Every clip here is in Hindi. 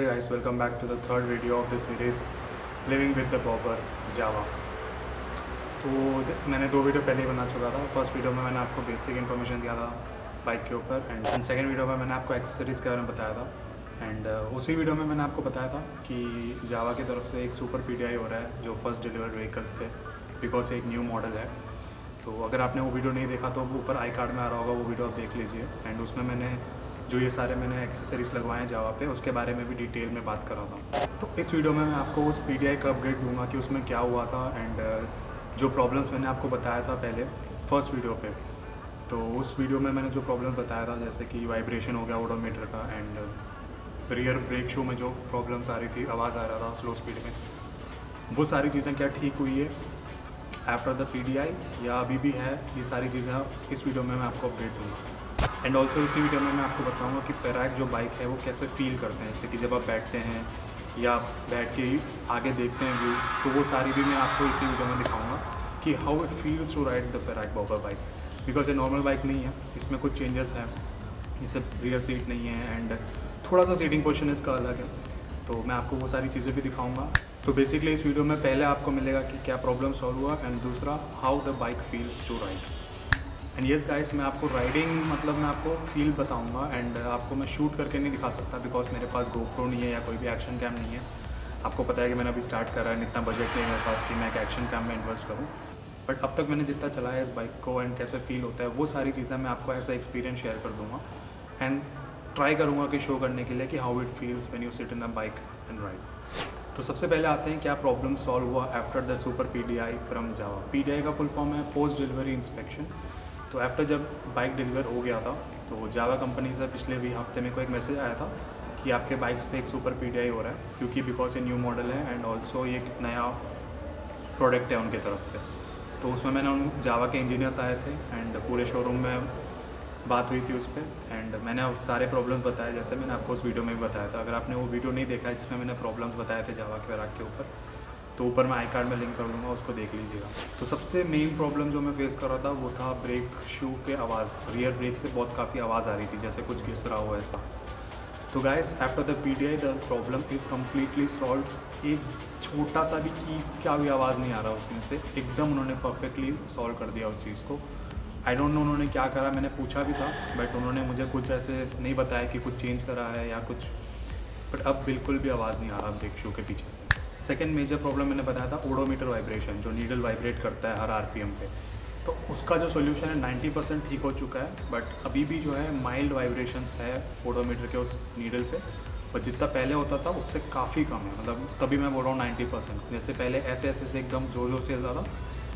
guys, welcome back to the third video of the series Living with the Bobber Java। तो मैंने दो वीडियो पहले ही बना चुका था। फर्स्ट वीडियो में मैंने आपको बेसिक इन्फॉर्मेशन दिया था बाइक के ऊपर एंड सेकंड वीडियो में मैंने आपको एक्सेसरीज़ के बारे में बताया था एंड उसी वीडियो में मैंने आपको बताया था कि जावा की तरफ से एक सुपर पीडीआई हो रहा है जो फर्स्ट डिलीवर्ड व्हीकल्स थे बिकॉज एक न्यू मॉडल है। तो अगर आपने वो वीडियो नहीं देखा तो ऊपर आई कार्ड में आ रहा होगा, वो वीडियो आप देख लीजिए एंड उसमें मैंने जो ये सारे मैंने एक्सेसरीज़ लगवाए हैं जावा पे उसके बारे में भी डिटेल में बात कर रहा था। तो इस वीडियो में मैं आपको उस पीडीआई का अपडेट दूंगा कि उसमें क्या हुआ था एंड जो प्रॉब्लम्स मैंने आपको बताया था पहले फर्स्ट वीडियो पे। तो उस वीडियो में मैंने जो प्रॉब्लम्स बताया था जैसे कि वाइब्रेशन हो गया ओडोमीटर का एंड रियर ब्रेक शू में जो प्रॉब्लम्स आ रही थी, आवाज़ आ रहा था स्लो स्पीड में, वो सारी चीज़ें क्या ठीक हुई है आफ्टर द पीडीआई या अभी भी है, ये सारी चीज़ें इस वीडियो में मैं आपको अपडेट दूँगा। एंड ऑल्सो इसी वीडियो में मैं आपको बताऊंगा कि पेराक जो बाइक है वो कैसे फील करते हैं, जैसे कि जब आप बैठते हैं या बैठ के ही आगे देखते हैं व्यू, तो वो सारी भी मैं आपको इसी वीडियो में दिखाऊंगा कि how it feels to ride the Perak bobber bike. Because ये नॉर्मल बाइक नहीं है, इसमें कुछ चेंजेस हैं, जैसे रियर सीट नहीं है एंड थोड़ा सा सीटिंग पोजिशन इसका अलग है, तो मैं आपको वो सारी चीज़ें भी दिखाऊँगा। तो बेसिकली इस वीडियो में पहले आपको मिलेगा कि क्या प्रॉब्लम सॉल्व हुआ एंड दूसरा how the bike feels to ride. And yes guys, मैं आपको राइडिंग मतलब मैं आपको फील बताऊंगा एंड आपको मैं शूट करके नहीं दिखा सकता बिकॉज मेरे पास गोप्रो नहीं है या कोई भी एक्शन कैम नहीं है। आपको पता है कि मैंने अभी स्टार्ट करा है, इतना बजट नहीं है मेरे पास कि मैं एक एक्शन कैम में इन्वेस्ट करूँ, बट अब तक मैंने जितना चलाया इस बाइक को एंड कैसे फील होता है वो सारी चीज़ें मैं आपको ऐसा एक्सपीरियंस शेयर कर दूँगा एंड ट्राई करूँगा कि शो करने के लिए कि how it feels when you sit in a bike and ride. तो सबसे पहले आते हैं क्या प्रॉब्लम सॉल्व हुआ after the super PDI from Java. PDI का फुल फॉर्म है पोस्ट डिलीवरी इंस्पेक्शन। तो आफ्टर जब बाइक डिलीवर हो गया था तो जावा कंपनी से पिछले भी हफ्ते में को एक मैसेज आया था कि आपके बाइक्स पे एक सुपर पीडीआई हो रहा है क्योंकि बिकॉज ये न्यू मॉडल है एंड ऑल्सो ये एक नया प्रोडक्ट है उनकी तरफ से। तो उसमें मैंने उन जावा के इंजीनियर्स आए थे एंड पूरे शोरूम में बात हुई थी उस पर एंड मैंने सारे प्रॉब्लम्स बताए जैसे मैंने आपको उस वीडियो में भी बताया था। अगर आपने वो वीडियो नहीं देखा है जिसमें मैंने प्रॉब्लम्स बताए थे जावा के पेराक के ऊपर, तो ऊपर मैं आई कार्ड में लिंक कर दूँगा, उसको देख लीजिएगा। तो सबसे मेन प्रॉब्लम जो मैं फेस कर रहा था वो था ब्रेक शू के आवाज़, रियर ब्रेक से बहुत काफ़ी आवाज़ आ रही थी जैसे कुछ घिस रहा हो ऐसा। तो guys after the PDI the problem is completely solve. एक छोटा सा भी की क्या भी आवाज़ नहीं आ रहा उसमें से, एकदम उन्होंने परफेक्टली सॉल्व कर दिया उस चीज़ को। आई डोंट नो उन्होंने क्या करा, मैंने पूछा भी था बट उन्होंने मुझे कुछ ऐसे नहीं बताया कि कुछ चेंज करा है या कुछ, बट अब बिल्कुल भी आवाज़ नहीं आ रहा ब्रेक शू के पीछे से। सेकेंड मेजर प्रॉब्लम मैंने बताया था ओडोमीटर वाइब्रेशन, जो नीडल वाइब्रेट करता है हर आरपीएम पे। तो उसका जो सोल्यूशन है 90% ठीक हो चुका है, बट अभी भी जो है माइल्ड वाइब्रेशन है ओडोमीटर के उस नीडल पे, और जितना पहले होता था उससे काफ़ी कम है। मतलब तभी मैं बोल रहा हूँ 90%। जैसे पहले ऐसे ऐसे से एकदम जोर जोर से हिल रहा था,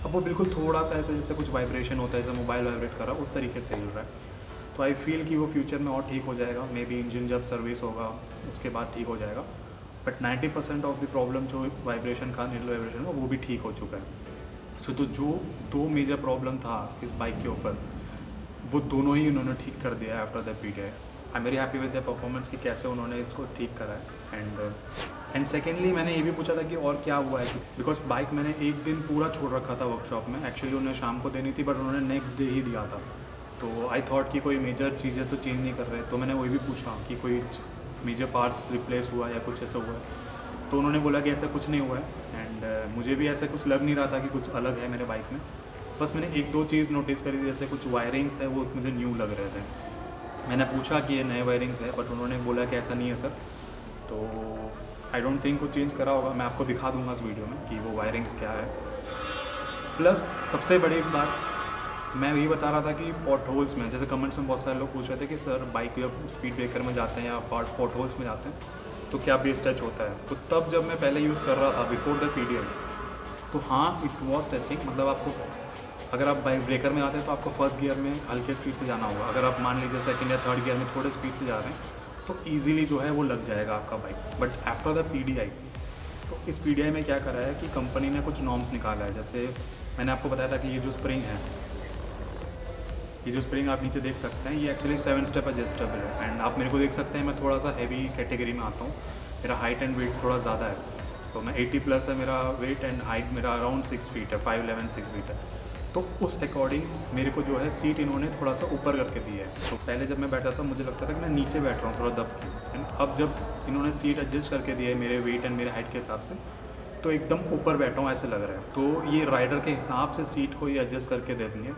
अब वो बिल्कुल थोड़ा सा ऐसे जैसे कुछ वाइब्रेशन होता है जैसे मोबाइल वाइब्रेट कर रहा है उस तरीके से हिल रहा है। तो आई फील कि वो फ्यूचर में और ठीक हो जाएगा, मे बी इंजन जब सर्विस होगा उसके बाद ठीक हो जाएगा, बट 90% ऑफ द प्रॉब्लम जो वाइब्रेशन का नीडल वाइब्रेशन का वो भी ठीक हो चुका है। सो तो जो दो मेजर प्रॉब्लम था इस बाइक के ऊपर वो दोनों ही उन्होंने ठीक कर दिया है after the PDI. I am very happy with the performance कि कैसे उन्होंने इसको ठीक करा है। एंड सेकेंडली मैंने ये भी पूछा था कि और क्या हुआ है, बिकॉज बाइक मैंने एक दिन पूरा छोड़ रखा था वर्कशॉप में। एक्चुअली उन्हें शाम को देनी थी बट उन्होंने नेक्स्ट डे ही दिया था। तो आई थॉट कि कोई मेजर चीज़ें तो चेंज नहीं कर रहे, तो मैंने वही भी पूछा कि कोई मेजर पार्ट्स रिप्लेस हुआ या कुछ ऐसा हुआ है, तो उन्होंने बोला कि ऐसा कुछ नहीं हुआ है एंड मुझे भी ऐसा कुछ लग नहीं रहा था कि कुछ अलग है मेरे बाइक में। बस मैंने एक दो चीज़ नोटिस करी थी, जैसे कुछ वायरिंग्स है वो मुझे न्यू लग रहे थे। मैंने पूछा कि ये नए वायरिंग्स है बट उन्होंने बोला कि ऐसा नहीं है सर। तो आई डोंट थिंक कुछ चेंज करा होगा, मैं आपको दिखा दूंगा इस वीडियो में कि वो वायरिंग्स क्या है। प्लस सबसे बड़ी बात मैं यही बता रहा था कि पॉट होल्स में, जैसे कमेंट्स में बहुत सारे लोग पूछ रहे थे कि सर बाइक जब स्पीड ब्रेकर में जाते हैं या पॉट होल्स में जाते हैं तो क्या बेस टच होता है। तो तब जब मैं पहले यूज़ कर रहा था बिफोर द पीडीआई, तो हाँ इट वॉज टचिंग। मतलब आपको अगर आप बाइक ब्रेकर में आते हैं तो आपको फर्स्ट गियर में हल्के स्पीड से जाना होगा, अगर आप मान लीजिए सेकंड या थर्ड गियर में थोड़े स्पीड से जा रहे हैं तो ईजिली जो है वो लग जाएगा आपका bike. But after the PDI, तो इस पीडीआई में क्या करा है कि कंपनी ने कुछ नॉर्म्स निकाला है। जैसे मैंने आपको बताया था कि ये जो स्प्रिंग है, ये जो स्प्रिंग आप नीचे देख सकते हैं, ये एक्चुअली 7 स्टेप एडजस्टेबल है एंड आप मेरे को देख सकते हैं मैं थोड़ा सा हैवी कैटेगरी में आता हूँ, मेरा हाइट एंड वेट थोड़ा ज़्यादा है। तो मैं 80+ है मेरा वेट एंड हाइट मेरा अराउंड 6 फीट है, 5'11" 6 फीट है। तो उस अकॉर्डिंग मेरे को जो है सीट इन्होंने थोड़ा सा ऊपर करके दी है। तो पहले जब मैं बैठा था मुझे लगता था कि मैं नीचे बैठ रहा हूँ थोड़ा दब के, एंड अब जब इन्होंने सीट एडजस्ट करके दी है मेरे वेट एंड मेरे हाइट के हिसाब से, तो एकदम ऊपर बैठा हूँ ऐसे लग रहा है। तो ये राइडर के हिसाब से सीट को ये एडजस्ट करके दे दी है।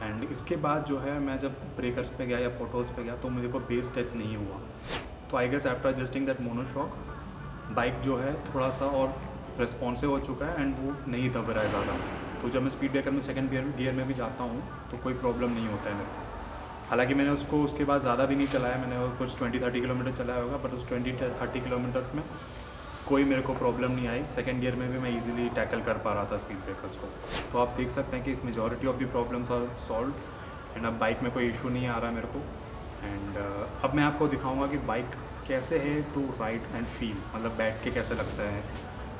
एंड इसके बाद जो है मैं जब ब्रेकर्स पे गया या पोटोल्स पे गया तो मुझे को बेस टच नहीं हुआ। तो I guess after adjusting that monoshock bike जो है थोड़ा सा और रिस्पॉन्सिव हो चुका है एंड वो नहीं दब रहा है ज़्यादा। तो जब मैं स्पीड ब्रेकर में सेकंड गियर में भी जाता हूँ तो कोई प्रॉब्लम नहीं होता है मेरे को। हालांकि मैंने उसको उसके बाद ज़्यादा भी नहीं चलाया, मैंने वो कुछ 20-30 किलोमीटर चलाया होगा, बट उस 20-30 किलोमीटर्स में कोई मेरे को प्रॉब्लम नहीं आई। सेकंड गियर में भी मैं इजीली टैकल कर पा रहा था स्पीड ब्रेकर्स को। तो आप देख सकते हैं कि इस majority of the problems are solve and अब बाइक में कोई इशू नहीं आ रहा मेरे को। एंड अब मैं आपको दिखाऊंगा कि बाइक कैसे है टू राइड एंड फील, मतलब बैठ के कैसे लगता है।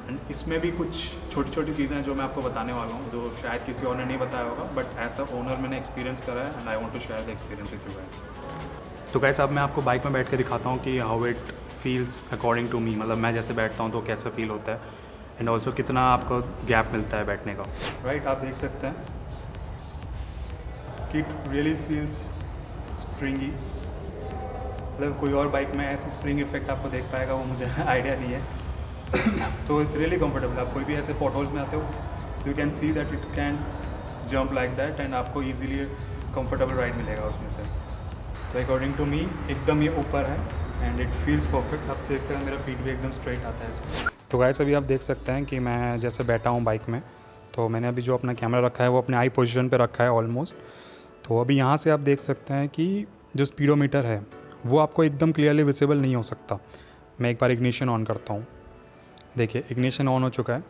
एंड इसमें भी कुछ छोटी छोटी चीज़ें हैं जो मैं आपको बताने वाला हूँ जो शायद किसी और ने नहीं बताया होगा, बट एज अ ओनर मैंने एक्सपीरियंस करा है and I want to share the experience with you guys. तो गाइस अब मैं आपको बाइक में बैठ के दिखाता हूँ कि how it feels according to me, मतलब मैं जैसे बैठता हूँ तो कैसा फील होता है एंड ऑल्सो कितना आपको गैप मिलता है बैठने का। राइट, आप देख सकते हैं कि इट रियली फील्स स्प्रिंगी। मतलब कोई और बाइक में ऐसी स्प्रिंग इफेक्ट आपको देख पाएगा वो मुझे आइडिया नहीं है। तो इट्स रियली कंफर्टेबल। आप कोई भी ऐसे पॉटहोल्स में आते हो you can see that it can jump like that and आपको ईजिली कंफर्टेबल राइड मिलेगा उसमें से। तो अकॉर्डिंग टू मी एकदम ये ऊपर है एंड इट फील्स परफेक्ट। आप देखते हैं मेरा फीट भी एकदम स्ट्रेट आता है इसमें। तो गाइस अभी आप देख सकते हैं कि मैं जैसे बैठा हूँ बाइक में, तो मैंने अभी जो अपना कैमरा रखा है वो अपने आई पोजीशन पे रखा है ऑलमोस्ट। तो अभी यहाँ से आप देख सकते हैं कि जो स्पीडोमीटर है वो आपको एकदम क्लियरली विजिबल नहीं हो सकता। मैं एक बार इग्निशन ऑन करता हूँ, देखिए इग्निशन ऑन हो चुका है।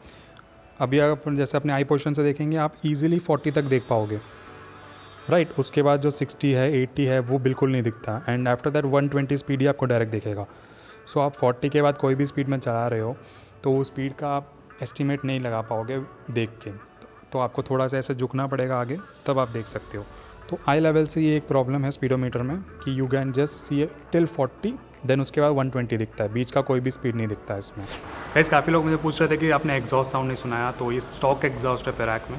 अभी आप जैसे अपने आई पोजीशन से देखेंगे आप इजीली 40 तक देख पाओगे, राइट। उसके बाद जो 60 है 80 है वो बिल्कुल नहीं दिखता एंड आफ्टर दैट 120 स्पीड ही आपको डायरेक्ट दिखेगा। सो आप 40 के बाद कोई भी स्पीड में चला रहे हो तो वो स्पीड का आप एस्टिमेट नहीं लगा पाओगे देख के, तो आपको थोड़ा सा ऐसे झुकना पड़ेगा आगे, तब आप देख सकते हो। तो आई लेवल से ये एक प्रॉब्लम है स्पीडोमीटर में कि you can just see till 40, देन उसके बाद 120 दिखता है, बीच का कोई भी स्पीड नहीं दिखता है इसमें। गाइस काफ़ी लोग मुझे पूछ रहे थे कि आपने एग्जॉस्ट साउंड नहीं सुनाया, तो ये स्टॉक एग्जॉस्ट है पेराक में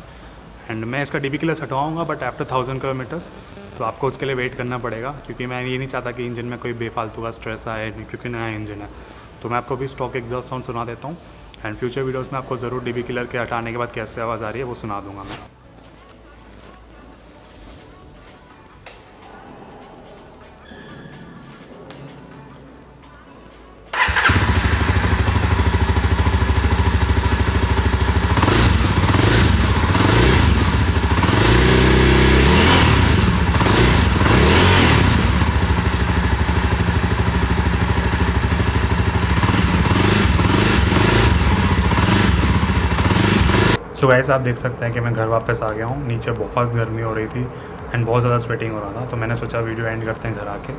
एंड मैं इसका डीबी किलर्स हटवाऊँगा बट आफ्टर 1000 किलोमीटर्स, तो आपको उसके लिए वेट करना पड़ेगा क्योंकि मैं ये नहीं चाहता कि इंजन में कोई बेफालतू का स्ट्रेस आए क्योंकि नया इंजन है। तो मैं आपको भी स्टॉक एग्जॉस्ट साउंड सुना देता हूँ एंड फ्यूचर वीडियोज़ में आपको ज़रूर डीबी किलर के हटाने के बाद कैसे आवाज़ आ रही है वो सुना दूँगा मैं। सो गाइस आप देख सकते हैं कि मैं घर वापस आ गया हूँ। नीचे बहुत गर्मी हो रही थी एंड बहुत ज़्यादा स्वेटिंग हो रहा था, तो मैंने सोचा वीडियो एंड करते हैं घर आके।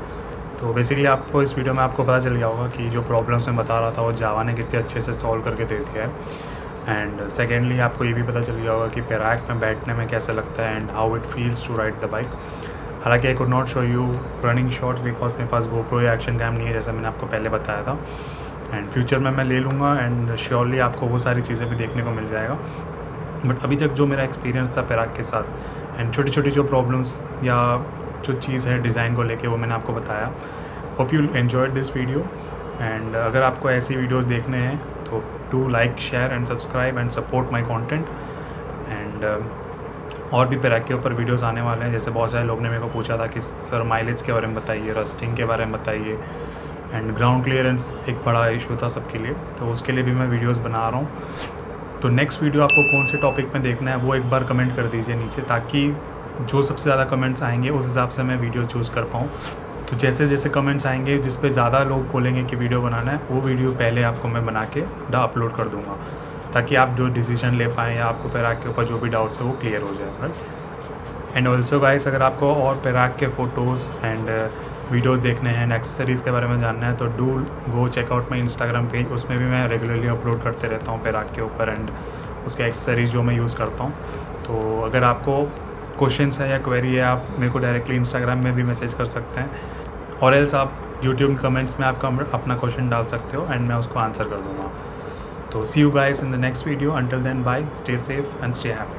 तो बेसिकली आपको इस वीडियो में आपको पता चल गया होगा कि जो प्रॉब्लम्स मैं बता रहा था वो जावा ने कितने अच्छे से सॉल्व करके दे दिया है। एंड सेकेंडली आपको ये भी पता चल गया होगा कि पेराक में बैठने में कैसे लगता है and how it feels to ride the bike. हालांकि I could not show you running shots because मेरे पास GoPro या एक्शन कैम नहीं है जैसा मैंने आपको पहले बताया था। एंड फ्यूचर में मैं ले लूँगा एंड श्योरली आपको वो सारी चीज़ें भी देखने को मिल जाएगा। बट अभी तक जो मेरा एक्सपीरियंस था पेराक के साथ एंड छोटी छोटी जो प्रॉब्लम्स या जो चीज़ है डिज़ाइन को लेके वो मैंने आपको बताया। Hope you enjoyed this video and अगर आपको ऐसी वीडियोस देखने हैं तो do like share and subscribe and support my content. And और भी पेराक के ऊपर वीडियोस आने वाले हैं। जैसे बहुत सारे लोग ने मेरे को पूछा था कि सर माइलेज के बारे में बताइए, रस्टिंग के बारे में बताइए एंड ग्राउंड क्लियरेंस एक बड़ा इशू था सबके लिए, तो उसके लिए भी मैं वीडियोज़ बना रहा हूँ। तो नेक्स्ट वीडियो आपको कौन से टॉपिक में देखना है वो एक बार कमेंट कर दीजिए नीचे, ताकि जो सबसे ज़्यादा कमेंट्स आएंगे उस हिसाब से मैं वीडियो चूज़ कर पाऊँ। तो जैसे जैसे कमेंट्स आएंगे जिस पे ज़्यादा लोग बोलेंगे कि वीडियो बनाना है वो वीडियो पहले आपको मैं बना के अपलोड कर दूँगा, ताकि आप जो डिसीजन ले पाएँ या आपको पेराक के ऊपर जो भी डाउट्स है वो क्लियर हो जाए, राइट। एंड ऑल्सो गाइस अगर आपको और पेराक के फ़ोटोज़ एंड वीडियोस देखने हैं एंड एक्सेसरीज़ के बारे में जानना है तो do go checkout my Instagram page. उसमें भी मैं रेगुलरली अपलोड करते रहता हूँ पेराक के ऊपर एंड उसके एक्सेसरीज़ जो मैं यूज़ करता हूँ। तो अगर आपको क्वेश्चंस है या क्वेरी है आप मेरे को डायरेक्टली इंस्टाग्राम में भी मैसेज कर सकते हैं और एल्स आप यूट्यूब कमेंट्स में आपका अपना क्वेश्चन डाल सकते हो एंड मैं उसको आंसर कर दूँगा। तो see you guys in the next video. Until then bye, stay safe and stay happy.